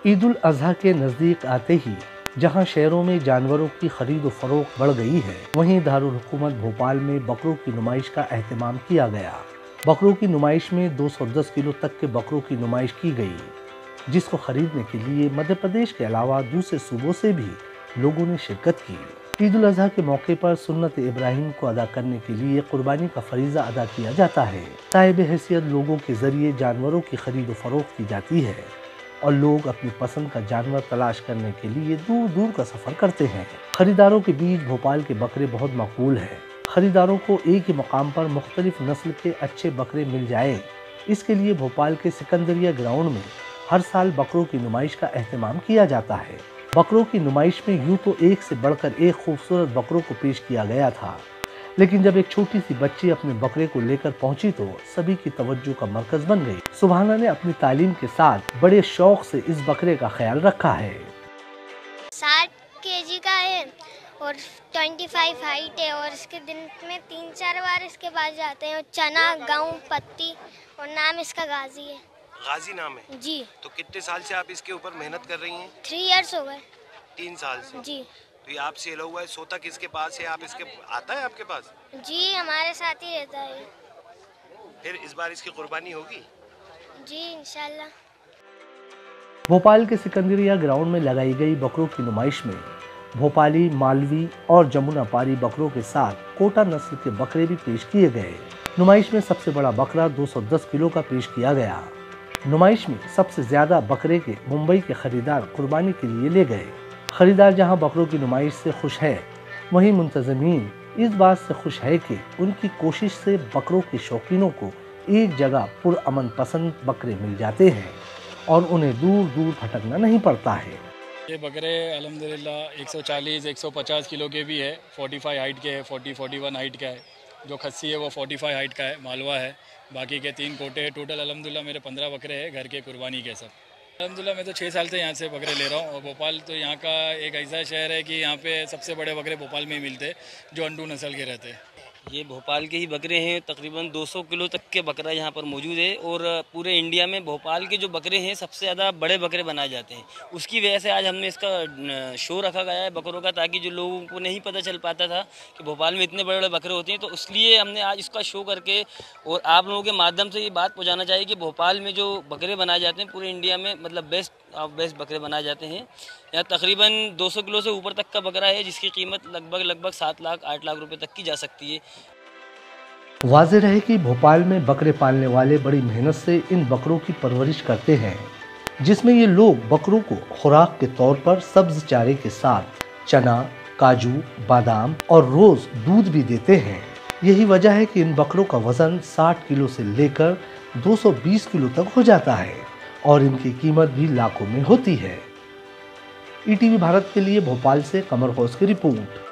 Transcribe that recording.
ईद उल अजहा के नज़दीक आते ही जहां शहरों में जानवरों की खरीद व फरोख्त बढ़ गई है, वहीं दारुल हुकूमत भोपाल में बकरों की नुमाइश का एहतमाम किया गया। बकरों की नुमाइश में 210 किलो तक के बकरों की नुमाइश की गई, जिसको खरीदने के लिए मध्य प्रदेश के अलावा दूसरे सूबों से भी लोगों ने शिरकत की। ईद उल अजहा के मौके पर सुन्नत इब्राहिम को अदा करने के लिए कुर्बानी का फरीजा अदा किया जाता है। साहिब हैसियत लोगों के जरिए जानवरों की खरीद व फरोख्त की जाती है और लोग अपनी पसंद का जानवर तलाश करने के लिए दूर दूर का सफर करते हैं। खरीदारों के बीच भोपाल के बकरे बहुत मकबूल हैं। खरीदारों को एक ही मकाम पर मुख्तलिफ नस्ल के अच्छे बकरे मिल जाए, इसके लिए भोपाल के सिकंदरिया ग्राउंड में हर साल बकरों की नुमाइश का एहतमाम किया जाता है। बकरों की नुमाइश में यूं तो एक से बढ़कर एक खूबसूरत बकरों को पेश किया गया था, लेकिन जब एक छोटी सी बच्ची अपने बकरे को लेकर पहुंची तो सभी की तवज्जो का मरकज बन गई। सुभाना ने अपनी तालीम के साथ बड़े शौक से इस बकरे का ख्याल रखा है। 60 केजी का है और 25 हाइट है और इसके दिन में 3-4 बार इसके पास जाते हैं। और चना, गेहूं, पत्ती और नाम इसका गाजी है। गाजी नाम है जी। तो कितने साल से आप इसके ऊपर मेहनत कर रही हैं? 3 इयर्स हो गए। 3 साल से जी। तो ये आपसे सेल हुआ है, सोता किसके पास है? आप इसके आता है आपके पास? जी, हमारे साथ ही रहता है। फिर इस बार इसकी कुर्बानी होगी? जी, इंशाल्लाह। भोपाल के सिकंदरिया ग्राउंड में लगाई गई बकरों की नुमाइश में भोपाली, मालवी और जमुना पारी बकरों के साथ कोटा नस्ल के बकरे भी पेश किए गए। नुमाइश में सबसे बड़ा बकरा 210 किलो का पेश किया गया। नुमाइश में सबसे ज्यादा बकरे के मुंबई के खरीदार कुर्बानी के लिए ले गए। खरीदार जहां बकरों की नुमाइश से खुश है, वहीं मुंतज़मीन इस बात से खुश है कि उनकी कोशिश से बकरों के शौकीनों को एक जगह पुरअमन पसंद बकरे मिल जाते हैं और उन्हें दूर दूर भटकना नहीं पड़ता है। ये बकरे अल्हम्दुलिल्लाह 140-150 किलो के भी है, 45 हाइट के है, 40-41 हाइट का है। जो खस्सी है वो 45 हाइट का है, मालवा है। बाकी के 3 कोटे हैं। टोटल अल्हम्दुलिल्लाह मेरे 15 बकरे हैं घर के कुर्बानी के सब। अल्हम्दुलिल्लाह मैं तो 6 साल से यहाँ से बकरे ले रहा हूँ। और भोपाल तो यहाँ का एक ऐसा शहर है कि यहाँ पे सबसे बड़े बकरे भोपाल में ही मिलते हैं, जो अंडू नस्ल के रहते हैं। ये भोपाल के ही बकरे हैं। तकरीबन 200 किलो तक के बकरा यहाँ पर मौजूद है और पूरे इंडिया में भोपाल के जो बकरे हैं सबसे ज़्यादा बड़े बकरे बनाए जाते हैं। उसकी वजह से आज हमने इसका शो रखा गया है बकरों का, ताकि जो लोगों को नहीं पता चल पाता था कि भोपाल में इतने बड़े बड़े बकरे होते हैं, तो इसलिए हमने आज इसका शो करके और आप लोगों के माध्यम से ये बात पहुँचाना चाहिए कि भोपाल में जो बकरे बनाए जाते हैं पूरे इंडिया में मतलब बेस्ट बकरे बनाए जाते हैं। यहाँ तकरीबन 200 किलो से ऊपर तक का बकरा है, जिसकी कीमत लगभग 7 लाख 8 लाख रुपए तक की जा सकती है। वाज़ेह रहे कि भोपाल में बकरे पालने वाले बड़ी मेहनत से इन बकरों की परवरिश करते हैं, जिसमें ये लोग बकरों को खुराक के तौर पर सब्ज चारे के साथ चना, काजू, बादाम और रोज दूध भी देते हैं। यही वजह है कि इन बकरों का वजन 60 किलो से लेकर 220 किलो तक हो जाता है और इनकी कीमत भी लाखों में होती है। ईटीवी भारत के लिए भोपाल से कमर गौस की रिपोर्ट।